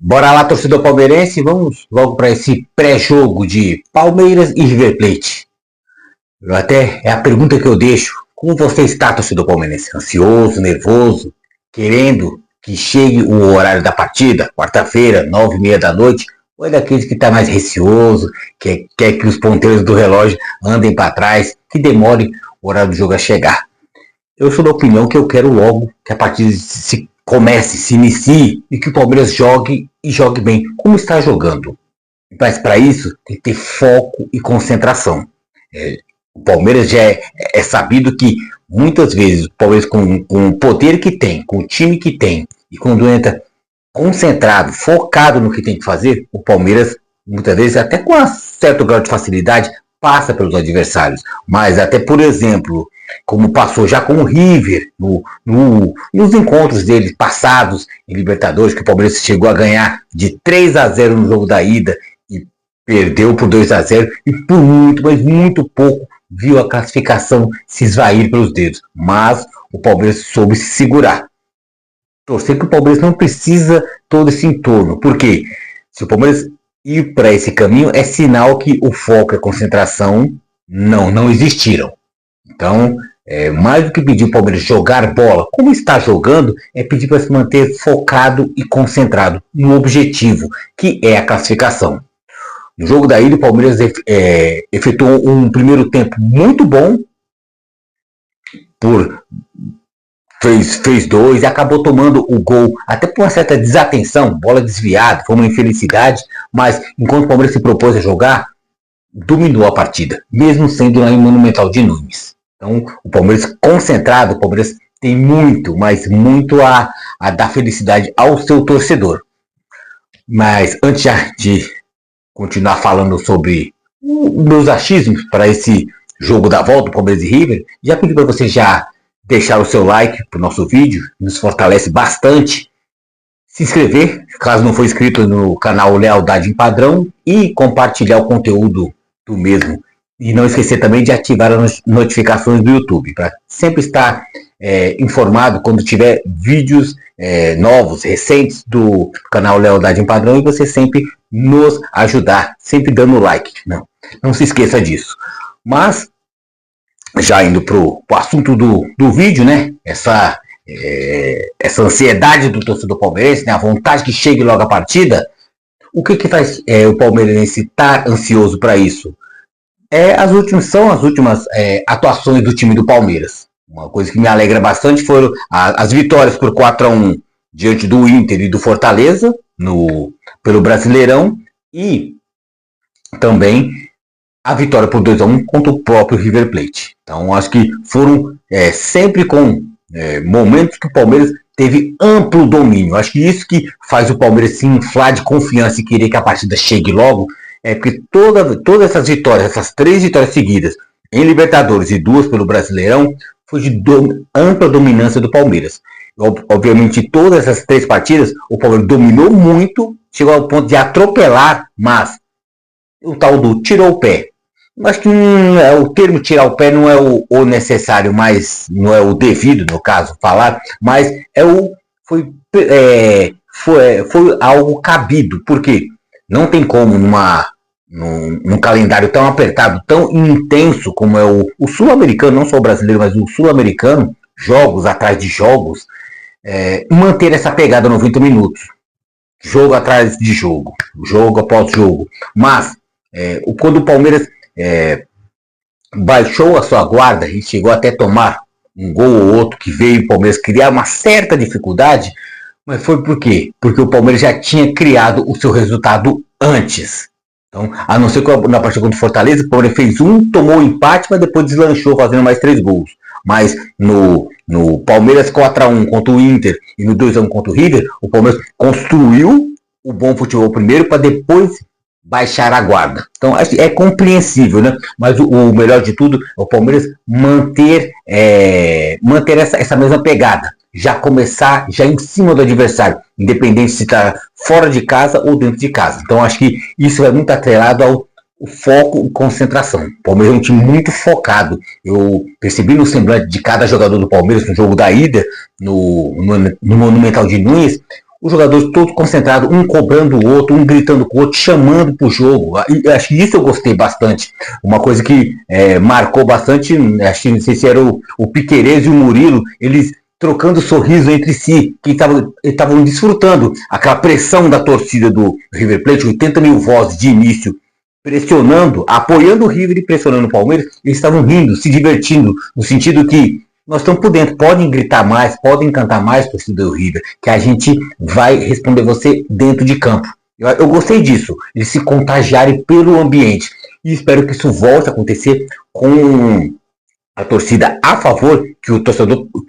Bora lá, torcedor palmeirense, vamos logo para esse pré-jogo de Palmeiras e River Plate. É a pergunta que eu deixo. Como você está, torcedor palmeirense? Ansioso, nervoso, querendo que chegue o horário da partida, quarta-feira, 9h30 da noite, ou é daqueles que está mais receoso, que quer que os ponteiros do relógio andem para trás, que demore o horário do jogo a chegar? Eu sou da opinião que eu quero logo que a partida se comece, se inicie e que o Palmeiras jogue e jogue bem, como está jogando. Mas para isso tem que ter foco e concentração. O Palmeiras já é sabido que muitas vezes o Palmeiras com o poder que tem, com o time que tem, e quando entra concentrado, focado no que tem que fazer, o Palmeiras muitas vezes até com um certo grau de facilidade passa pelos adversários. Mas até, por exemplo, como passou já com o River nos encontros dele passados em Libertadores, que o Palmeiras chegou a ganhar de 3-0 no jogo da ida e perdeu por 2-0 e por muito, mas muito pouco viu a classificação se esvair pelos dedos. Mas o Palmeiras soube se segurar. Torcer que o Palmeiras não precisa todo esse entorno, porque se o Palmeiras ir para esse caminho é sinal que o foco e a concentração não existiram. Então, mais do que pedir o Palmeiras jogar bola, como está jogando, é pedir para se manter focado e concentrado no objetivo, que é a classificação. No jogo da ida, o Palmeiras efetuou um primeiro tempo muito bom, fez 2 e acabou tomando o gol, até por uma certa desatenção, bola desviada, foi uma infelicidade, mas enquanto o Palmeiras se propôs a jogar, dominou a partida, mesmo sendo lá em Monumental de Nunes. Então, o Palmeiras concentrado, o Palmeiras tem muito, mas muito a dar felicidade ao seu torcedor. Mas antes de continuar falando sobre os meus achismos para esse jogo da volta, Palmeiras e River, já pedi para você já deixar o seu like para o nosso vídeo, nos fortalece bastante. Se inscrever, caso não for inscrito no canal Lealdade em Padrão, e compartilhar o conteúdo do mesmo. E não esquecer também de ativar as notificações do YouTube, para sempre estar informado quando tiver vídeos novos, recentes do canal Lealdade em Padrão, e você sempre nos ajudar, sempre dando like. Não se esqueça disso. Mas, já indo para o assunto do vídeo, né? Essa ansiedade do torcedor palmeirense, né? A vontade que chegue logo a partida. O que faz o palmeirense estar ansioso para isso? São as últimas atuações do time do Palmeiras. Uma coisa que me alegra bastante foram as vitórias por 4-1 diante do Inter e do Fortaleza pelo Brasileirão, e também a vitória por 2-1 contra o próprio River Plate. Então, acho que foram sempre com momentos que o Palmeiras teve amplo domínio. Acho que isso que faz o Palmeiras se inflar de confiança e querer que a partida chegue logo, porque todas essas vitórias, essas 3 vitórias seguidas em Libertadores e 2 pelo Brasileirão, foi de ampla dominância do Palmeiras. Obviamente, todas essas 3 partidas, o Palmeiras dominou muito, chegou ao ponto de atropelar, mas o tal do tirou o pé. Acho que o termo tirar o pé não é o necessário, mas não é o devido, no caso, falar, mas foi algo cabido, porque não tem como num calendário tão apertado, tão intenso como é o sul-americano, não só o brasileiro, mas o sul-americano, jogos atrás de jogos, manter essa pegada 90 minutos, jogo atrás de jogo, jogo após jogo. Mas quando o Palmeiras baixou a sua guarda e chegou até tomar um gol ou outro que veio o Palmeiras criar uma certa dificuldade, mas foi por quê? Porque o Palmeiras já tinha criado o seu resultado antes. Então, a não ser que na partida contra o Fortaleza, o Palmeiras fez tomou o empate, mas depois deslanchou fazendo mais 3 gols. Mas no Palmeiras 4-1 contra o Inter e no 2-1 contra o River, o Palmeiras construiu o bom futebol primeiro para depois baixar a guarda. Então, é compreensível, né? Mas o melhor de tudo é o Palmeiras manter essa mesma pegada. Já começar já em cima do adversário, independente se está fora de casa ou dentro de casa. Então, acho que isso é muito atrelado ao foco e concentração. O Palmeiras é um time muito focado. Eu percebi no semblante de cada jogador do Palmeiras no jogo da ida, no Monumental de Nunes, os jogadores todos concentrados, um cobrando o outro, um gritando com o outro, chamando pro jogo. Acho que isso eu gostei bastante. Uma coisa que marcou bastante, acho que não sei se era o Piquerez e o Murilo, eles trocando sorriso entre si, que estavam desfrutando aquela pressão da torcida do River Plate, 80 mil vozes de início, pressionando, apoiando o River e pressionando o Palmeiras. Eles estavam rindo, se divertindo, no sentido que nós estamos por dentro, podem gritar mais, podem cantar mais, torcida do River, que a gente vai responder você dentro de campo. Eu gostei disso, eles se contagiarem pelo ambiente. E espero que isso volte a acontecer com a torcida a favor, que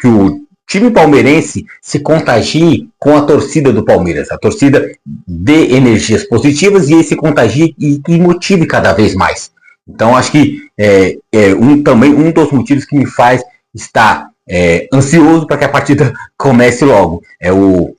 o time palmeirense se contagie com a torcida do Palmeiras. A torcida dê energias positivas e ele se contagie e motive cada vez mais. Então acho que também um dos motivos que me faz está ansioso para que a partida comece logo. O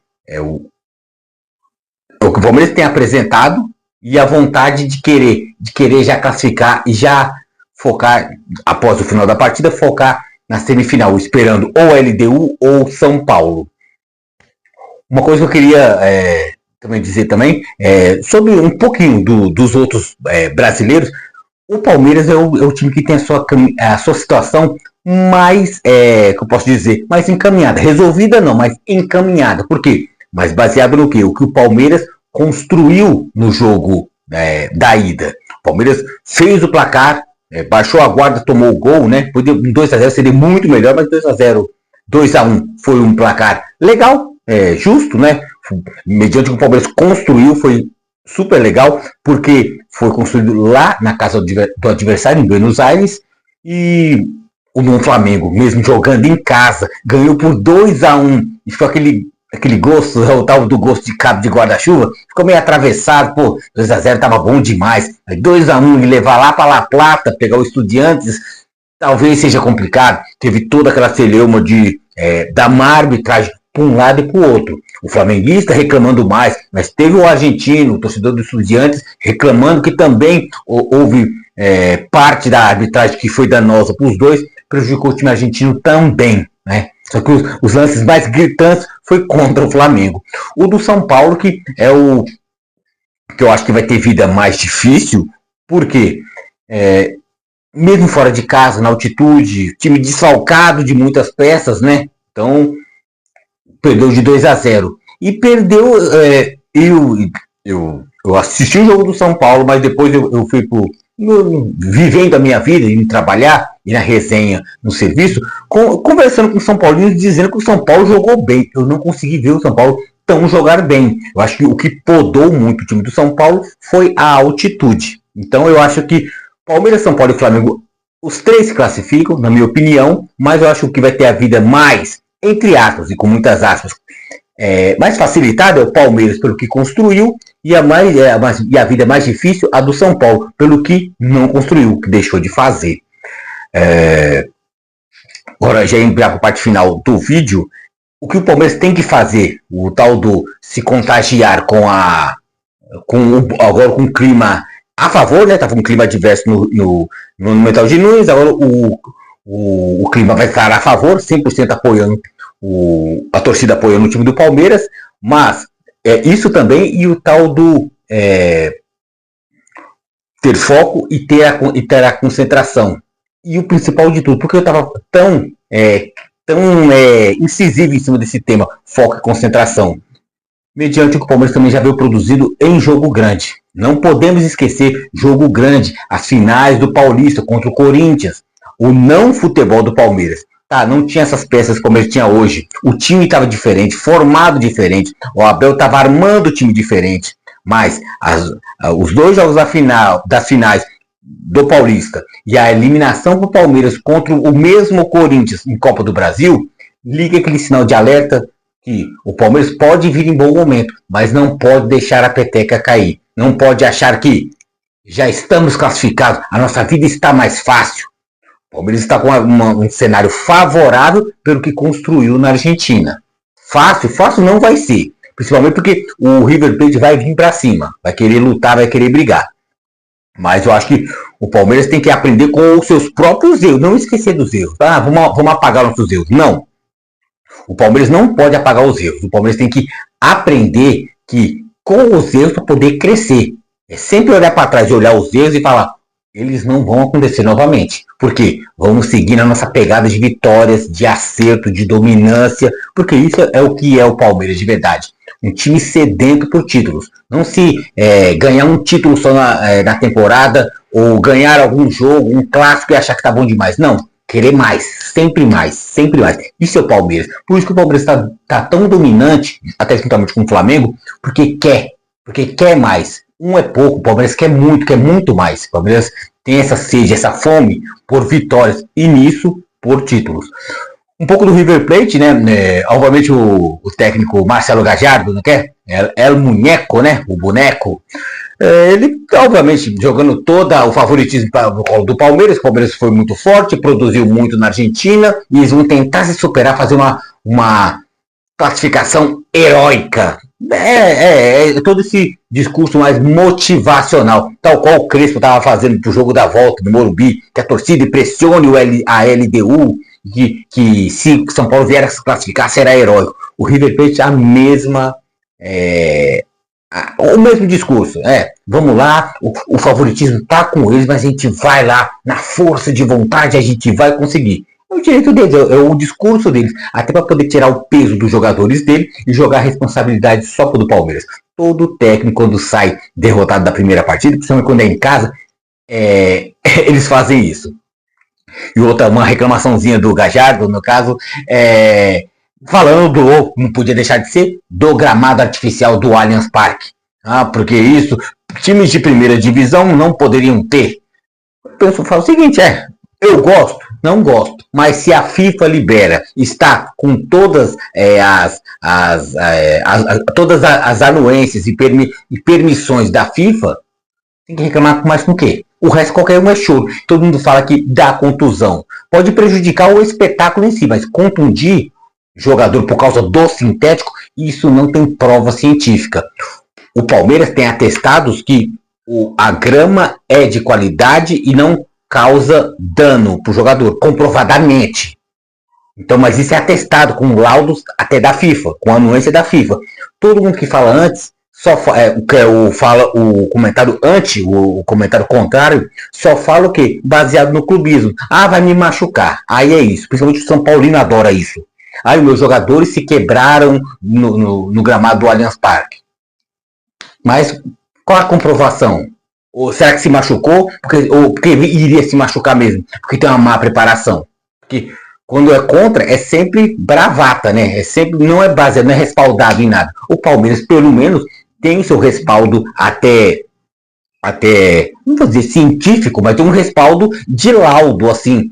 que o Palmeiras tem apresentado e a vontade de querer já classificar e já focar, após o final da partida, focar na semifinal, esperando ou LDU ou São Paulo. Uma coisa que eu queria também dizer sobre um pouquinho dos outros brasileiros. O Palmeiras é o time que tem a sua situação mais, que eu posso dizer, mais encaminhada. Resolvida não, mas encaminhada. Por quê? Mas baseado no quê? O que o Palmeiras construiu no jogo da ida. O Palmeiras fez o placar, baixou a guarda, tomou o gol, né? Podia, 2-0 seria muito melhor, mas 2-0, 2-1 foi um placar legal, justo, né? Mediante o que o Palmeiras construiu, foi super legal, porque foi construído lá na casa do adversário, em Buenos Aires, e o Flamengo, mesmo jogando em casa, ganhou por 2-1, e ficou aquele gosto, o tal do gosto de cabo de guarda-chuva, ficou meio atravessado, 2-0 tava bom demais, 2-1 e levar lá para La Plata, pegar o Estudiantes, talvez seja complicado. Teve toda aquela celeuma da má arbitragem para um lado e para o outro. O flamenguista reclamando mais, mas teve o argentino, o torcedor do Estudiantes, reclamando que também houve parte da arbitragem que foi danosa para os dois, prejudicou o time argentino também, né? Só que os lances mais gritantes foi contra o Flamengo. O do São Paulo, que é o que eu acho que vai ter vida mais difícil, porque mesmo fora de casa, na altitude, time desfalcado de muitas peças, né? Então, perdeu de 2-0. E perdeu. Eu assisti o jogo do São Paulo, mas depois eu fui vivendo a minha vida, indo trabalhar, e na resenha, no serviço, conversando com o São Paulinos, dizendo que o São Paulo jogou bem. Eu não consegui ver o São Paulo tão jogar bem. Eu acho que o que podou muito o time do São Paulo foi a altitude. Então eu acho que Palmeiras, São Paulo e Flamengo, os três se classificam, na minha opinião, mas eu acho que vai ter a vida mais, entre aspas, e com muitas aspas, mais facilitada é o Palmeiras pelo que construiu, e a vida mais difícil a do São Paulo pelo que não construiu, que deixou de fazer. Agora já indo para a parte final do vídeo, o que o Palmeiras tem que fazer, o tal do se contagiar agora com o clima a favor, né? Estava um clima adverso no Monumental de Nunes, agora o clima vai estar a favor, 100% apoiando a torcida apoiando o time do Palmeiras, mas isso também, e o tal do ter foco e ter a concentração. E o principal de tudo, porque eu estava tão incisivo em cima desse tema, foco e concentração, mediante o que o Palmeiras também já veio produzido em jogo grande. Não podemos esquecer jogo grande, as finais do Paulista contra o Corinthians, o não futebol do Palmeiras. Não tinha essas peças como ele tinha hoje. O time estava diferente, formado diferente. O Abel estava armando o time diferente. Mas os dois jogos das finais do Paulista e a eliminação para o Palmeiras contra o mesmo Corinthians em Copa do Brasil, liga aquele sinal de alerta que o Palmeiras pode vir em bom momento, mas não pode deixar a peteca cair. Não pode achar que já estamos classificados, a nossa vida está mais fácil. O Palmeiras está com um cenário favorável pelo que construiu na Argentina. Fácil não vai ser. Principalmente porque o River Plate vai vir para cima. Vai querer lutar, vai querer brigar. Mas eu acho que o Palmeiras tem que aprender com os seus próprios erros. Não esquecer dos erros. Vamos apagar nossos erros. Não. O Palmeiras não pode apagar os erros. O Palmeiras tem que aprender que com os erros para poder crescer. É sempre olhar para trás e olhar os erros e falar, eles não vão acontecer novamente. Porque vamos seguir na nossa pegada de vitórias, de acerto, de dominância, porque isso é o que é o Palmeiras de verdade. Um time sedento por títulos. Não se ganhar um título só na temporada, ou ganhar algum jogo, um clássico e achar que tá bom demais. Não. Querer mais, sempre mais, sempre mais. Isso é o Palmeiras. Por isso que o Palmeiras tá tão dominante, até juntamente com o Flamengo, porque quer mais. Um é pouco, o Palmeiras quer muito mais. O Palmeiras tem essa sede, essa fome por vitórias e nisso por títulos. Um pouco do River Plate, né? Obviamente o técnico Marcelo Gallardo, não quer? É o Muñeco, né? O boneco. Ele, obviamente, jogando todo o favoritismo do Palmeiras. O Palmeiras foi muito forte, produziu muito na Argentina. E eles vão tentar se superar, fazer uma classificação heróica. Todo esse discurso mais motivacional, tal qual o Crespo estava fazendo pro jogo da volta do Morumbi, que a torcida pressione a LDU, que se São Paulo vier a se classificar, será heróico. O River Plate a mesma... o mesmo discurso, vamos lá, o favoritismo tá com eles, mas a gente vai lá, na força de vontade, a gente vai conseguir. É o direito deles, é o discurso deles, até para poder tirar o peso dos jogadores dele e jogar a responsabilidade só pro do Palmeiras. Todo técnico, quando sai derrotado da primeira partida, principalmente quando é em casa, eles fazem isso. E outra, uma reclamaçãozinha do Gallardo, no caso, falando não podia deixar de ser, do gramado artificial do Allianz Parque. Porque isso, times de primeira divisão não poderiam ter. Eu falo o seguinte, eu gosto, não gosto, mas se a FIFA libera, está com todas as anuências e permissões da FIFA, tem que reclamar mais com o quê? O resto qualquer um é choro. Todo mundo fala que dá contusão. Pode prejudicar o espetáculo em si, mas contundir jogador por causa do sintético, isso não tem prova científica. O Palmeiras tem atestados que a grama é de qualidade e não causa dano para o jogador, comprovadamente. Então, mas isso é atestado com laudos até da FIFA, com a anuência da FIFA. Todo mundo que fala antes, fala o comentário o comentário contrário, só fala o quê? Baseado no clubismo. Vai me machucar. Aí é isso. Principalmente o São Paulino adora isso. Aí meus jogadores se quebraram no gramado do Allianz Parque. Mas qual a comprovação? Ou será que se machucou? Porque iria se machucar mesmo? Porque tem uma má preparação. Porque quando é contra, é sempre bravata, né? Não é baseado, não é respaldado em nada. O Palmeiras, pelo menos, tem o seu respaldo até não vou dizer científico, mas tem um respaldo de laudo, assim.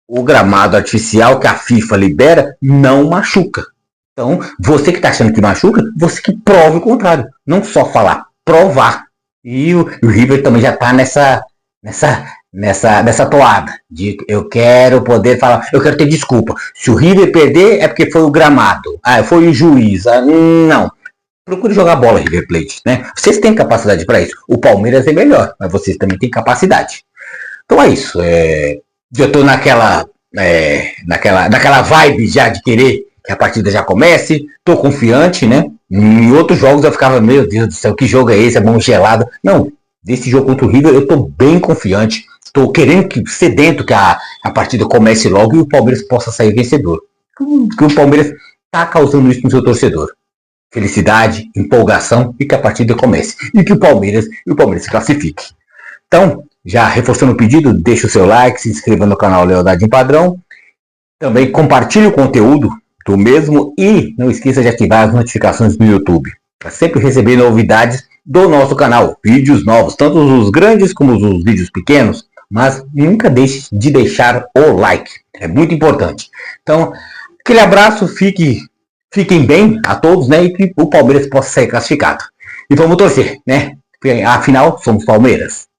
O gramado artificial que a FIFA libera não machuca. Então, você que está achando que machuca, você que prove o contrário. Não só falar, provar. E o River também já está nessa toada. De eu quero poder falar, eu quero ter desculpa. Se o River perder, é porque foi o gramado. Foi o juiz. Não. Procure jogar bola, River Plate, né? Vocês têm capacidade para isso. O Palmeiras é melhor, mas vocês também têm capacidade. Então é isso. Já estou naquela vibe já de querer que a partida já comece. Estou confiante, né? Em outros jogos eu ficava, meu Deus do céu, que jogo é esse? É mão gelada. Não, desse jogo contra o River eu estou bem confiante. Estou querendo sedento que a partida comece logo e o Palmeiras possa sair vencedor. Que o Palmeiras está causando isso no seu torcedor. Felicidade, empolgação e que a partida comece. E que o Palmeiras se classifique. Então, já reforçando o pedido, deixe o seu like, se inscreva no canal Lealdade em Padrão. Também compartilhe o conteúdo do mesmo e não esqueça de ativar as notificações no YouTube, para sempre receber novidades do nosso canal, vídeos novos, tanto os grandes como os vídeos pequenos, mas nunca deixe de deixar o like, é muito importante. Então, aquele abraço, fiquem bem a todos, né, e que o Palmeiras possa ser classificado. E vamos torcer, né, afinal somos Palmeiras.